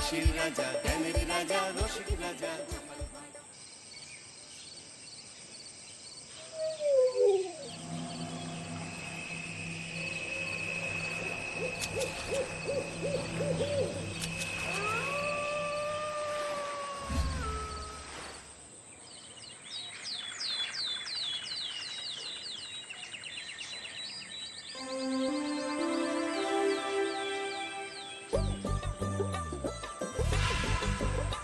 হাসির রাজা, জ্ঞানের রাজা, রসিক রাজা।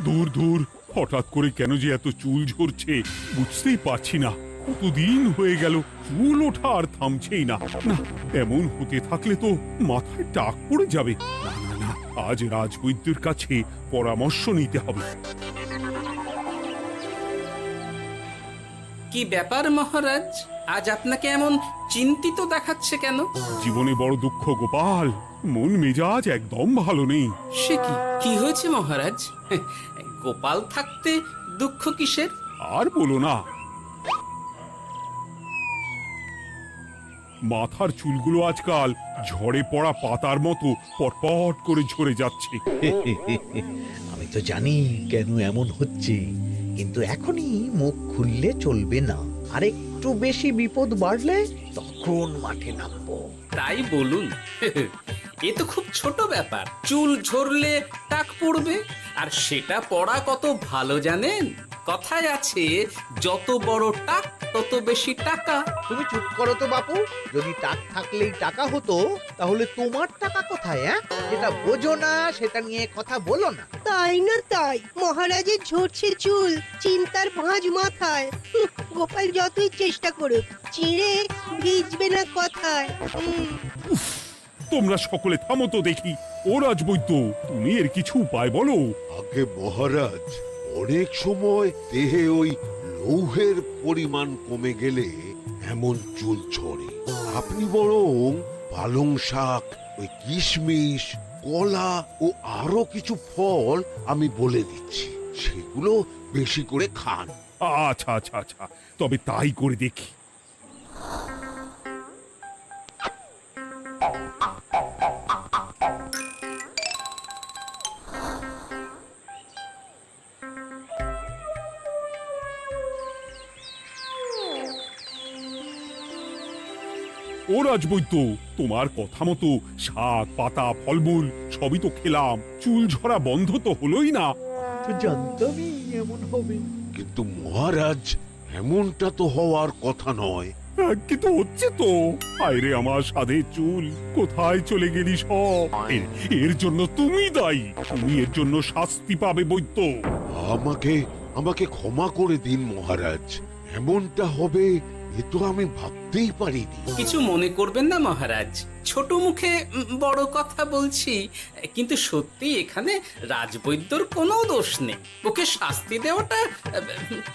দূর দূর, হঠাৎ করে কেন যে এত চুল ঝরছে বুঝতেই পারছি না। কতদিন হয়ে গেল চুল ওঠা আর থামছেই না। না, এমন হতে থাকলে তো মাথায় টাক পড়ে যাবে। না না না, আজ রাজবৈদ্যের কাছে পরামর্শ নিতে হবে। কি ব্যাপার মহারাজ, আজ আপনাকে এমন চিন্তিত দেখাচ্ছে কেন? জীবনে বড় দুঃখ গোপাল, মন মেজাজ একদম ভালো নেই। সে কি কি হয়েছে মহারাজ? গোপাল থাকতে দুঃখ কিসের? আর বলো না, মাথার চুলগুলো আজকাল ঝড়ে পড়া পাতার মতো পটপট করে ঝরে যাচ্ছে। আমি তো জানি কেন এমন হচ্ছে, কিন্তু এখনই মুখ খুললে চলবে না। আর একটু বেশি বিপদ বাড়লে তখন মাঠে নামবো। তাই বলুন। এ তো খুব ছোট ব্যাপার, চুল ঝরলে টাক পড়বে, আর সেটা পড়া কত ভালো জানেন? কথায় আছে, যত বড় টাক তত বেশি টাকা। তুমি চুপ করো তো বাপু। যদি টাক থাকলেই টাকা হতো, তাহলে তোমার টাকা কোথায়? যেটা বোঝো না সেটা নিয়ে কথা বলো না। তাই না তাই, মহারাজের ঝরছে চুল, চিন্তার ভাঁজ মাথায়। গোপাল যতই চেষ্টা করুক, চিড়ে ভিজবে না কথায়। তোমরা সকলে থামো তো দেখি। ও রাজবৈদ্য, তুমি এর কিছু উপায় বলো। আগে মহারাজ, অনেক সময় দেহে ওই লৌহের পরিমাণ কমে গেলে এমন চুল ঝরে। আপনি বরং পালং শাক, ওই কিশমিশ, কলা ও আরো কিছু ফল আমি বলে দিচ্ছি, সেগুলো বেশি করে খান। আচ্ছা আচ্ছা আচ্ছা, তবে তাই করে দেখি। ও রাজবৈদ্য, তোমার কথা মতো শাক পাতা ফলমূল সবই তো খেলাম, চুল ঝরা বন্ধ তো হলোই না। তো জানতামই এমন হবে। কিন্তু মহারাজ, এমনটা তো হওয়ার কথা নয়। কিন্তু হচ্ছে তো। আরে আমার সাধের চুল, কোথায় চলে গেলি সব? এর জন্য তুমি দায়ী, তুমি এর জন্য শাস্তি পাবে বৈদ্য। আমাকে আমাকে ক্ষমা করে দিন মহারাজ, এমনটা হবে এ তো আমি ভাবতেই পারিনি। কিছু মনে করবেন না মহারাজ, ছোট মুখে বড় কথা বলছি, কিন্তু সত্যি এখানে রাজবৈদ্যর কোনো দোষ নেই। ওকে শাস্তি দেওয়াটা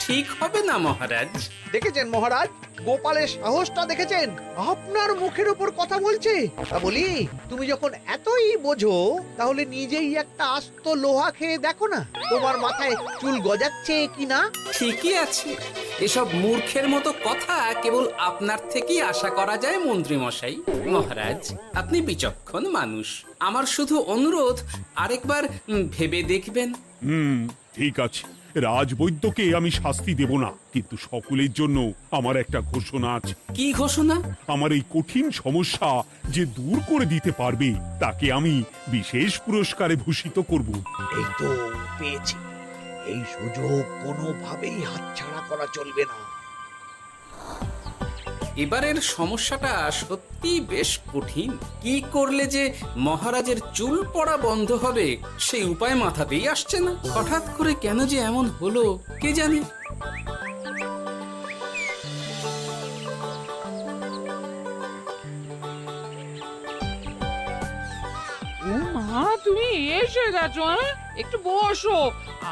ঠিক হবে না মহারাজ। দেখেছেন মহারাজ, গোপালের সাহসটা দেখেছেন? আপনার মুখের উপর কথা বলছে। তা বলি, তুমি যখন এতই বোঝো, তাহলে নিজেই একটা আস্ত লোহা খেয়ে দেখো না, তোমার মাথায় চুল গজাচ্ছে কিনা। ঠিকই আছে, এসব মূর্খের মতো কথা কেবল আপনার থেকেই আশা করা যায় মন্ত্রী মশাই। মহারাজ, আপনি বিচক্ষণ মানুষ, আমার শুধু অনুরোধ, আরেকবার ভেবে দেখবেন। ঠিক আছে, রাজবৈদ্যকে আমি শাস্তি দেব না, কিন্তু সকলের জন্য আমার একটা ঘোষণা আছে। কি ঘোষণা? আমার এই কঠিন সমস্যা যে দূর করে দিতে পারবে, তাকে আমি বিশেষ পুরস্কারে ভূষিত করব। এই তো পেয়েছি, এই সুযোগ কোনোভাবেই হাতছাড়া করা চলবে না। এবারের সমস্যাটা সত্যি বেশ কঠিন। কি করলে যে মহারাজের চুল পড়া বন্ধ হবে সেই উপায় মাথাতেই আসছে না। হঠাৎ করে কেন যে এমন হলো কে জানে। ও মা, তুমি এসে গেছো? একটু বসো,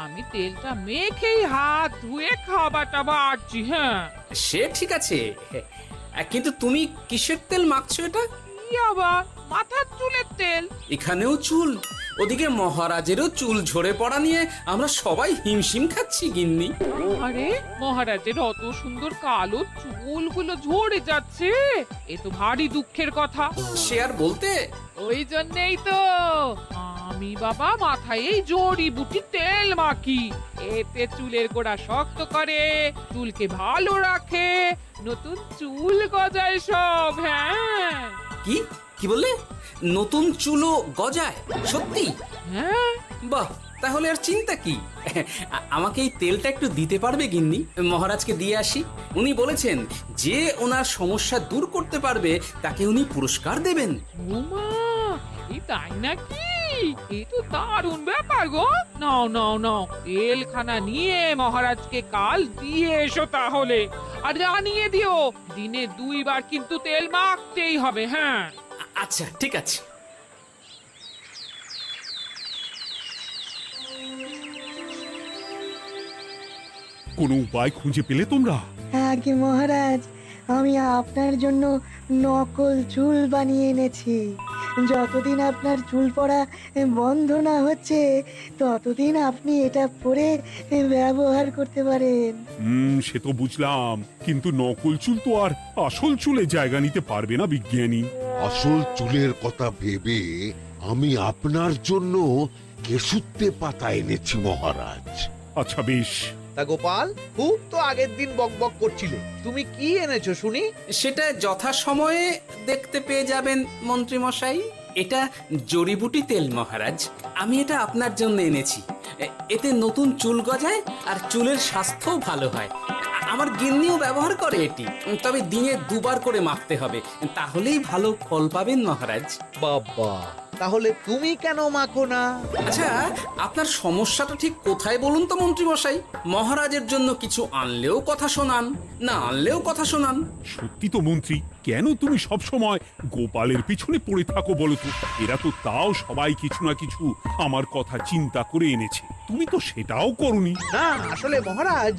আমি তেলটা মেখেই হাত ধুয়ে খাবারটা বাড়ছি। হ্যাঁ, সে ঠিক আছে, কিন্তু তুমি কিসের তেল মাখছো এটা? কি আবার মাথার চুলের তেল? এখানেও চুল, ওদিকে মহারাজেরও চুল ঝরে পড়া নিয়ে আমরা সবাই হিমশিম খাচ্ছি গিন্নি। আরে, মহারাজের অত সুন্দর কালো চুলগুলো ঝরে যাচ্ছে, এ তো ভারী দুঃখের কথা। সে আর বলতে। ওই জন্যই তো আমি বাবা মাথায় এই জড়িবুটি তেল মাখি। এতে চুলের গোড়া শক্ত করে, চুলকে ভালো রাখে, নতুন চুল গজায় সব। হ্যাঁ কি কি বললে? নতুন চুলও গজায়? সত্যি? হ্যাঁ, বাহ, তাহলে আর চিন্তা কি? আমাকে এই তেলটা একটু দিতে পারবে গিন্নি? মহারাজকে দিয়ে আসি। উনি বলেছেন যে ওনার সমস্যা দূর করতে পারবে তাকে উনি পুরস্কার দেবেন। ওমা, এই তাই নাকি? এই তো দারুণ ব্যাপার গো। নাও নাও নাও, তেলখানা নিয়ে মহারাজকে কাল দিয়ে এসো তাহলে। আর জানিয়ে দিও, দিনে 2 বার কিন্তু তেল মাখতেই হবে। হ্যাঁ, আচ্ছা, ঠিক আছে। কোনো উপায় খুঁজে পেলে তোমরা? আগে মহারাজ, আমি আপনার জন্য নকল চুল বানিয়ে এনেছি। যতদিন আপনার চুল পড়া বন্ধ না হচ্ছে ততদিন আপনি এটা পরে ব্যবহার করতে পারেন। সে তো বুঝলাম, কিন্তু নকল চুল তো আর আসল চুলে জায়গা নিতে পারবে না বিজ্ঞানী। আসল চুলের কথা ভেবে আমি আপনার জন্য কেশুত্তে পাতা এনেছি মহারাজ। আচ্ছা বেশ। তা গোপাল, খুব তো আগের দিন বকবক করছিলে, তুমি কি এনেছো শুনি? সেটা যথাসময়ে দেখতে পেয়ে যাবেন মন্ত্রী মশাই। এটা জড়িবুটি তেল মহারাজ। আমি এটা আপনার জন্য এনেছি। এতে নতুন চুল গজায় আর চুলের স্বাস্থ্যও ভালো হয়। আমার গিন্নিও ব্যবহার করে এটি, তবে দিনে 2 বার করে মাখতে হবে, তাহলেই ভালো ফল পাবেন মহারাজ। বাবা, তাহলে তুমি কেন মাখো না? আচ্ছা, আপনার সমস্যাটা ঠিক কোথায় বলুন তো মন্ত্রী মশাই? মহারাজের জন্য কিছু আনলেও কথা শোনান, না আনলেও কথা শোনান। সত্যি তো মন্ত্রী, কেন তুমি সব সময় গোপালের পিছনে পড়ে থাকো বলো তো? এরা তো তাও সবাই কিছু না কিছু আমার কথা চিন্তা করে এনেছে, তুমি তো সেটাও করনি। না, আসলে মহারাজ,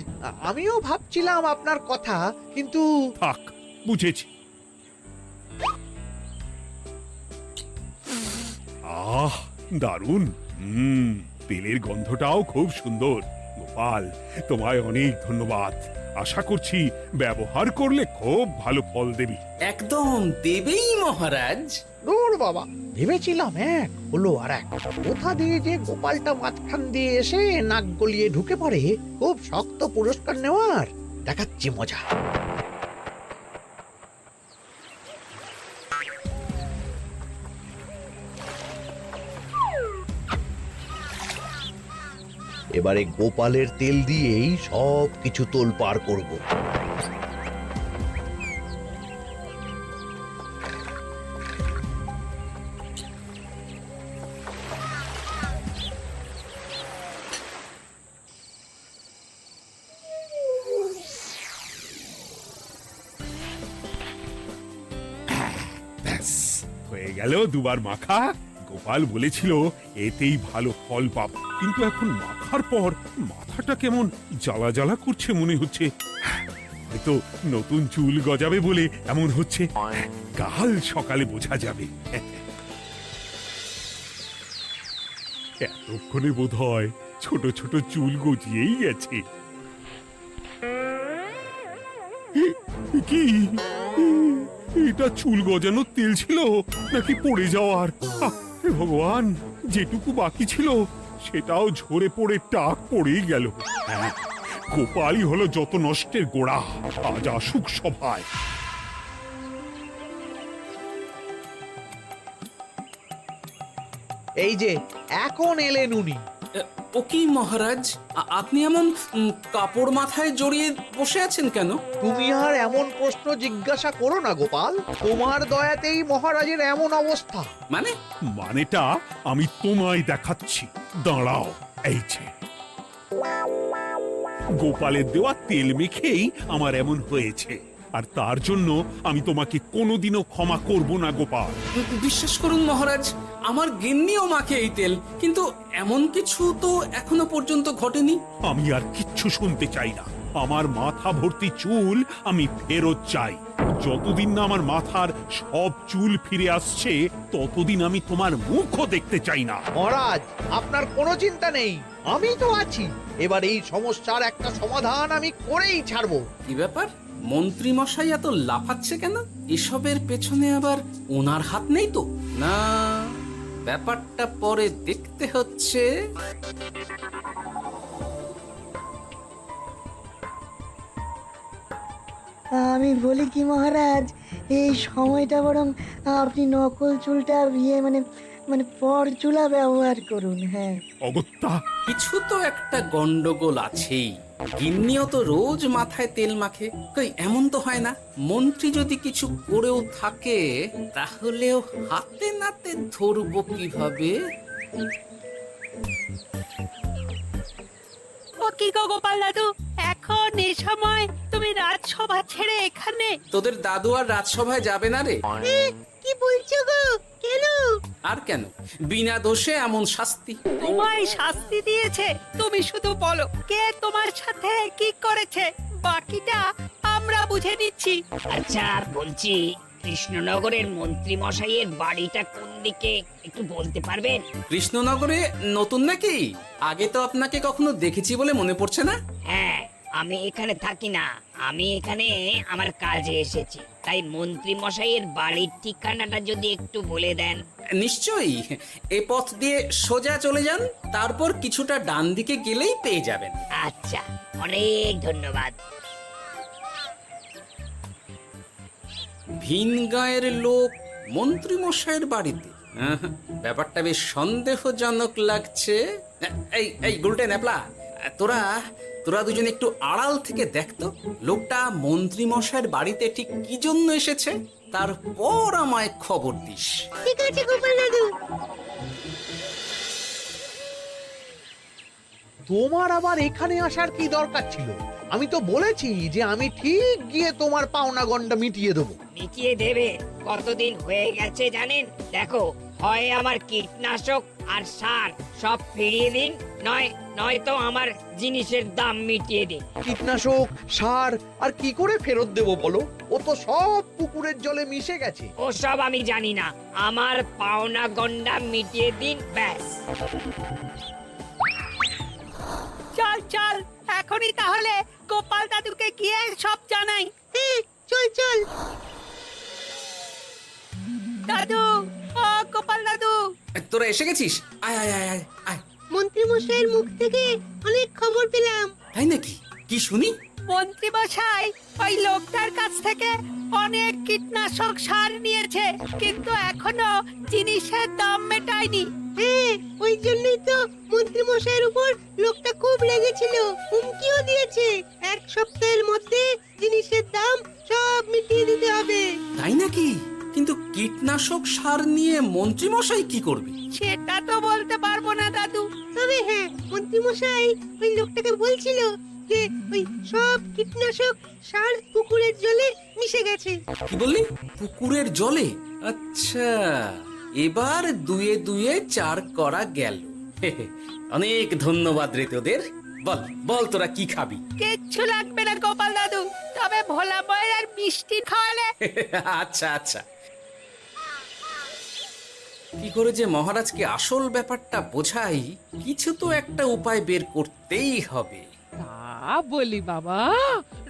আমিও ভাবছিলাম আপনার কথা, কিন্তু থাক, বুঝেছি। আহ, দারুণ। তেলের গন্ধটাও খুব সুন্দর। গোপাল, তোমায় অনেক ধন্যবাদ। আশা করছি ব্যবহার করলে খুব ভালো ফল দেবে। একদম দেবেই মহারাজ। দূর বাবা, ভেবেছিলাম এক, হলো আর এক। কোথা দিয়ে যে গোপালটা মাঝখান দিয়ে এসে নাক গলিয়ে ঢুকে পড়ে, খুব শক্ত পুরস্কার নেওয়ার। দেখাচ্ছি মজা। এবারে গোপালের তেল দিয়েই সব কিছু তোলপাড় করব। ব্যাস, হয়ে গেল 2 বার মাখা। গোপাল বলেছিল এতেই ভালো ফল পাব, কিন্তু এখন মাখার পর মাথাটা কেমন জ্বালা জ্বালা করছে মনে হচ্ছে। হয়তো নতুন চুল গজাবে বলে এমন হচ্ছে। কাল সকালে বোঝা যাবে। এতক্ষণে বোধহয় ছোট ছোট চুল গজিয়েই গেছে। কি এটা চুল গজানোর তেল ছিল নাকি পড়ে যাওয়ার? হে ভগবান, যেটুকু বাকি ছিল সেটাও ঝরে পড়ে টাক পড়েই গেল। হ্যাঁ, গোপালই হলো যত নষ্টের গোড়া। আজ আসুক সভায়। এই যে এখন এলেন উনি। ও কি মহারাজ, আপনি এমন কাপড় মাথায় জড়িয়ে বসে আছেন কেন? তুমি আর এমন প্রশ্ন জিজ্ঞাসা করো না গোপাল, তোমার দয়াতেই মহারাজের এমন অবস্থা। মানেটা আমি তোমায় দেখাচ্ছি, দাঁড়াও। এই যে গোপালের দেওয়া তেল মেখেই আমার এমন হয়েছে, আর তার জন্য আমি তোমাকে কোনোদিনও ক্ষমা করব না গোপাল। বিশ্বাস করুন মহারাজ, আমার গিন্নিও মাখে এই তেল, কিন্তু এমন কিছু তো এখনো পর্যন্ত ঘটেনি। আমি আর কিচ্ছু শুনতে চাই না। আমার মাথা ভর্তি চুল আমি ফেরত চাই। যতদিন না আমার মাথার সব চুল ফিরে আসছে ততদিন আমি তোমার মুখও দেখতে চাই না। মহারাজ, আপনার কোনো চিন্তা নেই, আমি তো আছি। এবার এই সমস্যার একটা সমাধান আমি করেই ছাড়বো। কি ব্যাপার, মন্ত্রী মশাই এত লাফাচ্ছে কেন? এসবের পেছনে আবার ওনার হাত নেই তো? না, ব্যাপারটা পরে দেখতে হচ্ছে। আমি বলি কি মহারাজ, এই সময়টা বরং আপনি নকল চুলটা মানে মানে পরচুলা ব্যবহার করুন। হ্যাঁ, অগত্যা কিছু তো একটা গন্ডগোল আছেই। গিন্নিও তো রোজ মাথায় তেল মাখে, কই এমন তো হয় না। মন্ত্রী যদি কিছু করেও থাকে তাহলেও হাতে নাতে ধরবো কিভাবে? ও কি গো গোপাল দাদু, এখন এই সময় তুমি রাজসভা ছেড়ে এখানে? তোদের দাদু আর রাজসভায় যাবে না রে? কি বলছো গো? কেন? আর কেন, বিনা দোষে এমন শাস্তি। তোমায় শাস্তি দিয়েছে, তুমি শুধু বলো কে তোমার সাথে কি করেছে, বাকিটা আমরা বুঝে নিচ্ছি। আচ্ছা বলছি, কৃষ্ণনগরের মন্ত্রী মশাইয়ের বাড়িটা কোন দিকে একটু বলতে পারবেন? কৃষ্ণনগরে নতুন নাকি? আগে তো আপনাকে কখনো দেখেছি বলে মনে পড়ছে না। হ্যাঁ, আমি এখানে থাকি না, আমি এখানে আমার কাজে এসেছি, তাই মন্ত্রী মশাইয়ের বাড়ির ঠিকানাটা যদি একটু বলে দেন। নিশ্চয়ই, এ পথ দিয়ে সোজা চলে যান, তারপর কিছুটা ডান দিকে গেলেই পেয়ে যাবেন। আচ্ছা, অনেক ধন্যবাদ। ভিন গাঁয়ের লোক মন্ত্রী মশাইয়ের বাড়িতে, ব্যাপারটা বেশ সন্দেহজনক লাগছে। এই এই গুলটে ন্যাপলা, তোরা তোরা দুজন একটু আড়াল থেকে দেখতো লোকটা মন্ত্রী মশাইয়ের বাড়িতে ঠিক কি জন্য এসেছে, তারপর আমায় খবর দিস। ঠিক আছে গোপাল দাদু। তোমার আবার এখানে আসার কি দরকার ছিল? আমি তো বলেছি যে আমি ঠিক গিয়ে তোমার পাওনা গন্ডা মিটিয়ে দেবো। মিটিয়ে দেবে? কতদিন হয়ে গেছে জানেন? দেখো, হয় আমার কীটনাশক আর সার সব ফিরিয়ে দিন, নয়তো আমার জিনিসের দাম মিটিয়ে দিন। কীটনাশক, সার আর কি করে ফেরত দেবো বলো? ও তো সব পুকুরের জলে মিশে গেছে। ওসব আমি জানি না, আমার পাওনা গন্ডা মিটিয়ে দিন, ব্যাস। চল চল, এখনই তাহলে গোপাল দাদুকে গিয়ে সব জানাই। হ্যাঁ, চল চল। দাদু, ও গোপাল দাদু। তোরা এসে গেছিস? আয় আয় আয় আয় আয়। মন্ত্রী মশাইয়ের মুখ থেকে অনেক খবর পেলাম। তাই নাকি? কি শুনি? মন্ত্রী মশাই ওই লোকটার কাছ থেকে অনেক কীটনাশক সার নিয়েছে, কিন্তু এখনো জিনিসের দাম মেটায়নি। হ্যাঁ, ওই জন্যই তো মন্ত্রী মশাইয়ের উপর লোকটা খুব লেগেছিল, হুমকিও দিয়েছে 1 সপ্তাহের মধ্যে জিনিসের দাম সব মিটিয়ে দিতে হবে। তাই নাকি? কিন্তু কীটনাশক সার নিয়ে মন্ত্রী মশাই কি করবে? সেটা তো বলতে পারবো না দাদু। তবে হ্যাঁ, মন্ত্রী মশাই ওই লোকটাকে বলছিল যে ওই সব কীটনাশক সার পুকুরের জলে মিশে গেছে। কি বললি? পুকুরের জলে? আচ্ছা, এবার দুয়ে দুয়ে 4 করা গেল। অনেক ধন্যবাদ রে তোদের। বল বল, তোরা কি খাবি? কিচ্ছু লাগবে না গোপাল দাদু, তবে ভোলা বয়ের আর মিষ্টি খাওয়ালে। আচ্ছা আচ্ছা। কি করে যে মহারাজকে আসল ব্যাপারটা বোঝাই, কিছু তো একটা উপায় বের করতেই হবে। তা বলি বাবা,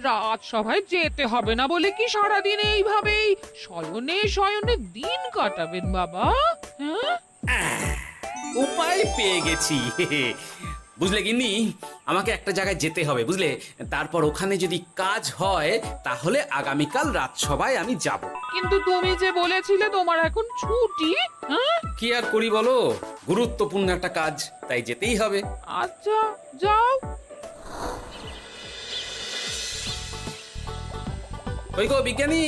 রাজসভায় যেতে হবে না বলে কি সারাদিন এইভাবেই শয়নে শয়নে দিন কাটাবেন বাবা? হ্যাঁ, উপায় পেয়ে গেছি। বুঝলে গিন্নি, আমাকে একটা জায়গায় যেতে হবে, বুঝলে? তারপর ওখানে যদি কাজ হয় তাহলে আগামীকাল রাজসভায় আমি যাব। কিন্তু তুমি যে বলেছিলে তোমার এখন ছুটি। হ্যাঁ, কি আর করি বলো, গুরুত্বপূর্ণ একটা কাজ, তাই যেতেই হবে। আচ্ছা যাও। ওই গো বিজ্ঞানী,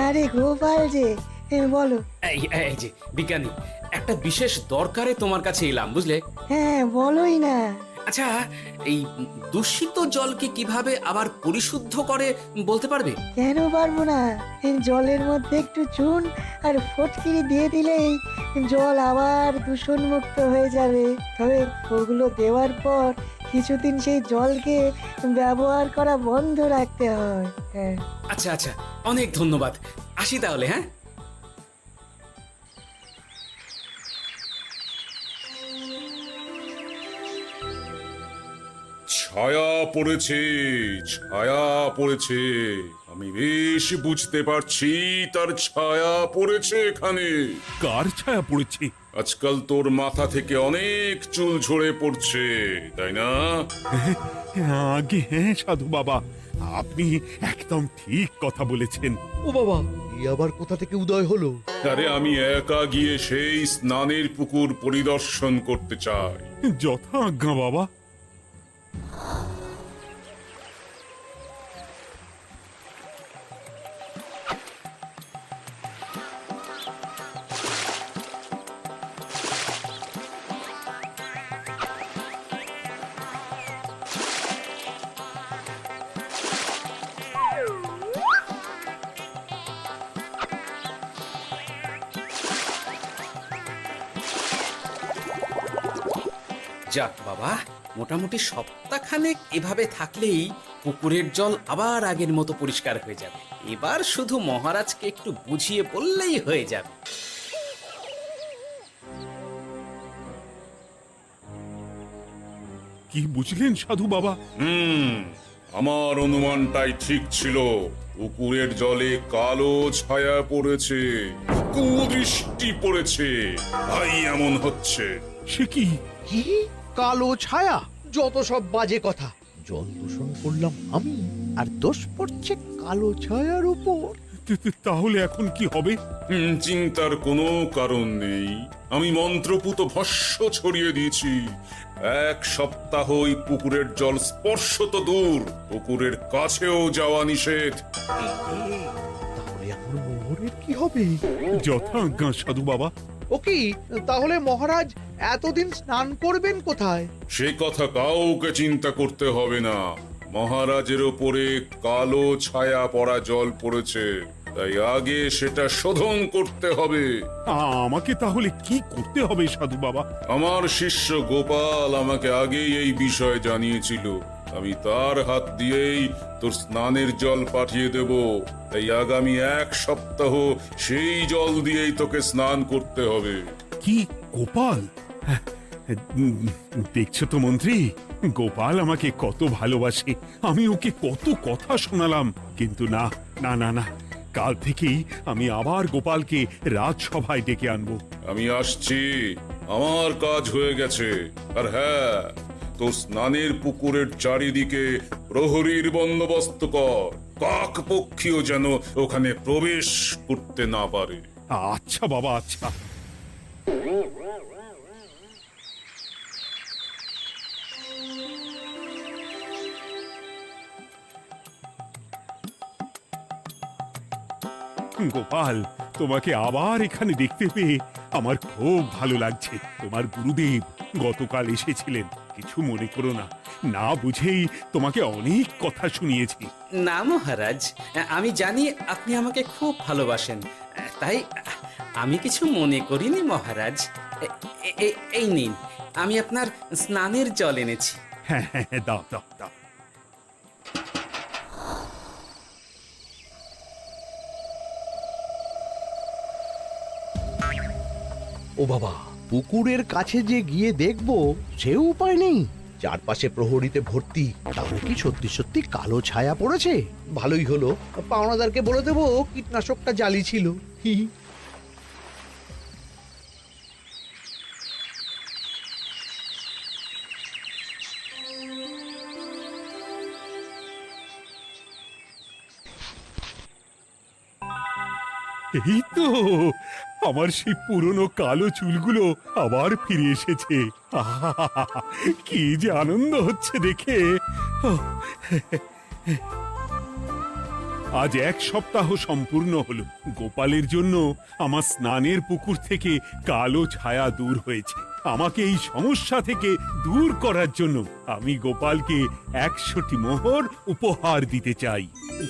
আরে গোপাল যে, বলো। এই যে বিজ্ঞানী, একটা বিশেষ দরকারে তোমার কাছে এলাম, বুঝলে? হ্যাঁ, বলোই না। আচ্ছা, এই দূষিত জলকে কিভাবে আবার পরিশুদ্ধ করে বলতে পারবে? কেন পারবো না? জলের মধ্যে একটু চুন আর ফটকিরি দিয়ে দিলেই জল আবার দূষণ মুক্ত হয়ে যাবে। তবে ওগুলো দেওয়ার পর কিছুদিন সেই জলকে ব্যবহার করা বন্ধ রাখতে হয়। হ্যাঁ। আচ্ছা আচ্ছা, অনেক ধন্যবাদ, আসি তাহলে। হ্যাঁ, ছায়া পড়েছে, ছায়া পড়েছে। আমি বেশ বুঝতে পারছি তার ছায়া পড়েছে এখানে। কার ছায়া পড়েছে? আজকাল তোর মাথা থেকে অনেক চুল ঝরে পড়ছে, তাই না? আগে হ্যাঁ সাধু বাবা, আপনি একদম ঠিক কথা বলেছেন। ও বাবা, এই আবার কোথা থেকে উদয় হলো? আরে আমি একা গিয়ে সেই স্নানের পুকুর পরিদর্শন করতে চাই। যথা আজ্ঞা বাবা। যাক বাবা, মোটামুটি সপ্তাহখানেক এভাবে থাকলেই পুকুরের জল আবার আগের মতো পরিষ্কার হয়ে যাবে। এবার শুধু মহারাজকে একটু বুঝিয়ে বললেই হয়ে যাবে। কি বুঝলেন সাধু বাবা? আমার অনুমানটাই ঠিক ছিল। পুকুরের জলে কালো ছায়া পড়েছে, কুদৃষ্টি পড়েছে, তাই এমন হচ্ছে। সে কি? কি কালো ছায়া? যত সব বাজে কথা। জল দূষণ করলাম আমি, আর দোষ পড়ছে কালো ছায়ার উপর। তাহলে এখন কি হবে? চিন্তার কোনো কারণ নেই। আমি মন্ত্রপুত ভস্য ছড়িয়ে দিয়েছি। 1 সপ্তাহ ওই পুকুরের জল স্পর্শ তো দূর, পুকুরের কাছেও যাওয়া নিষেধ। তাহলে আমার মোহরের কি হবে? যথা আজ্ঞা সাধু বাবা। ও কি, তাহলে মহারাজ এতদিন স্নান করবেন কোথায়? সে কথা কাউকে চিন্তা করতে হবে না। মহারাজের ওপরে কালো ছায়া পড়া জল পড়েছে, তাই আগে সেটা শোধন করতে হবে। আমাকে তাহলে কি করতে হবে সাধু বাবা? আমার শিষ্য গোপাল আমাকে আগেই এই বিষয় জানিয়েছিল। আমি তার হাত দিয়েই তোর স্নানের জল পাঠিয়ে দেব। তাই আগামী 1 সপ্তাহ সেই জল দিয়েই তোকে স্নান করতে হবে। কি গোপাল? দেখছো তো মন্ত্রী, গোপাল আমাকে কত ভালোবাসে। আমি ওকে কত কথা শোনালাম, কিন্তু না না না না, কাল থেকেই আমি আবার গোপালকে রাজসভায় ডেকে আনবো। আমি আসছি, আমার কাজ হয়ে গেছে। আর হ্যাঁ, তোর স্নানের পুকুরের চারিদিকে প্রহরীর বন্দোবস্ত কর। কাক পক্ষীও যেন ওখানে প্রবেশ করতে না পারে। আচ্ছা বাবা, আচ্ছা। গোপাল, তোমাকে আবার এখানে দেখতে পেয়ে আমার খুব ভালো লাগছে। তোমার গুরুদেব গতকাল এসেছিলেন, কিছু মনে করো না। না বুঝেই তোমাকে অনেক কথা শুনিয়েছি। না মহারাজ, আমি জানি আপনি আমাকে খুব ভালোবাসেন, তাই আমি কিছু মনে করিনি মহারাজ। এই নিন, আমি আপনার স্নানের জল এনেছি। হ্যাঁ হ্যাঁ হ্যাঁ, দাও দাও দাও। ও বাবা, পুকুরের কাছে যে গিয়ে দেখবো সে উপায় নেই। চারপাশে প্রহরীতে ভর্তি, তাহলে কি সত্যি সত্যি কালো ছায়া পড়েছে? ভালোই হলো, পাওনাদারকে বলে দেবো কীটনাশকটা জালি ছিল। হি হি। এই তো আমার সেই পুরনো কালো চুলগুলো আবার ফিরে এসেছে। আহা, কি যে আনন্দ হচ্ছে দেখে। আজ 1 সপ্তাহ সম্পূর্ণ হলো। গোপালের জন্য আমার স্নানের পুকুর থেকে কালো ছায়া দূর হয়েছে। আমাকে এই সমস্যা থেকে দূর করার জন্য আমি গোপালকে 100টি মোহর উপহার দিতে চাই।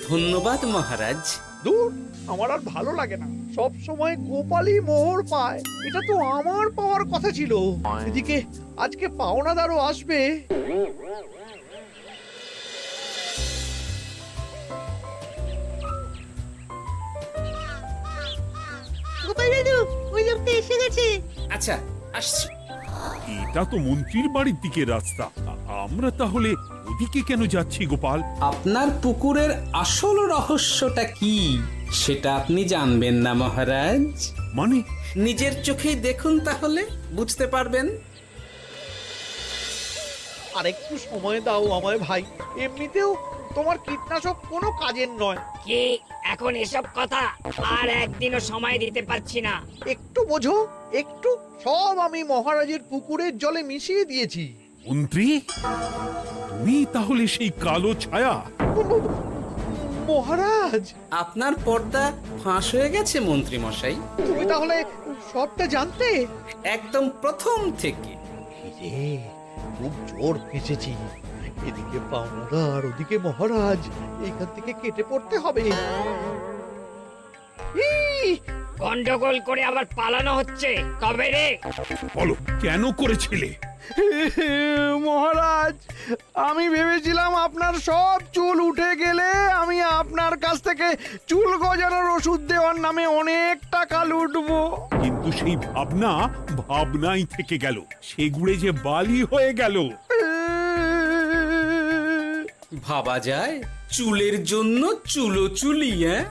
ধন্যবাদ মহারাজ। দূর, আমার আর ভালো লাগে না। সব সময় গোপালই মোহর পায়, এটা তো আমার পাওয়ার কথা ছিল। এদিকে আজকে পাওনাদারও আসবে। গোপাল দাদু, ওই লোকটা এসে গেছে। আচ্ছা, আসছি। এটা তো মন্ত্রীর বাড়ির দিকে রাস্তা আমরা তাহলে ওদিকে কেন যাচ্ছি গোপাল? আপনার পুকুরের আসল রহস্যটা কি সেটা আপনি জানবেন না মহারাজ। মানে নিজের চোখেই দেখুন, তাহলে বুঝতে পারবেন। আর একটু সময় দাও আমায় ভাই, এমনিতেও তোমার কীটনাশক কোনো কাজের নয়। কি এখন এসব কথা? আর একদিনও সময় দিতে পারছি না। একটু বোঝো, একটু। সব আমি মহারাজের পুকুরের জলে মিশিয়ে দিয়েছি। মন্ত্রী, তুমি তাহলে সেই কালো ছায়া? মহারাজ, আপনার পর্দা ফাঁস হয়ে গেছে মন্ত্রী মশাই। তুমি তাহলে সবটা জানতে? একদম প্রথম থেকে। রে, খুব জোর ফেঁসেছি। এদিকে পাওনাদার, ওদিকে মহারাজ, এখান থেকে কেটে পড়তে হবে। গন্ডগোল করে আবার পালানো হচ্ছে তবে রে। বলো, কেন করেছিলে? মহারাজ, আমি ভেবেছিলাম আপনার সব চুল উঠে গেলে আমি আপনার কাছ থেকে চুল গজানোর ওষুধ দেওয়ার নামে অনেক টাকা লুটবো। কিন্তু সেই ভাবনা ভাবনাই থেকে গেল, সেগুড়ে যে বালি হয়ে গেল। ভাবা যায় চুলের জন্য চুলোচুলি, হ্যাঁ?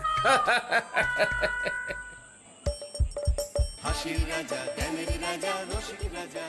হাসির রাজা জ্ঞানের রাজা রসিক রাজা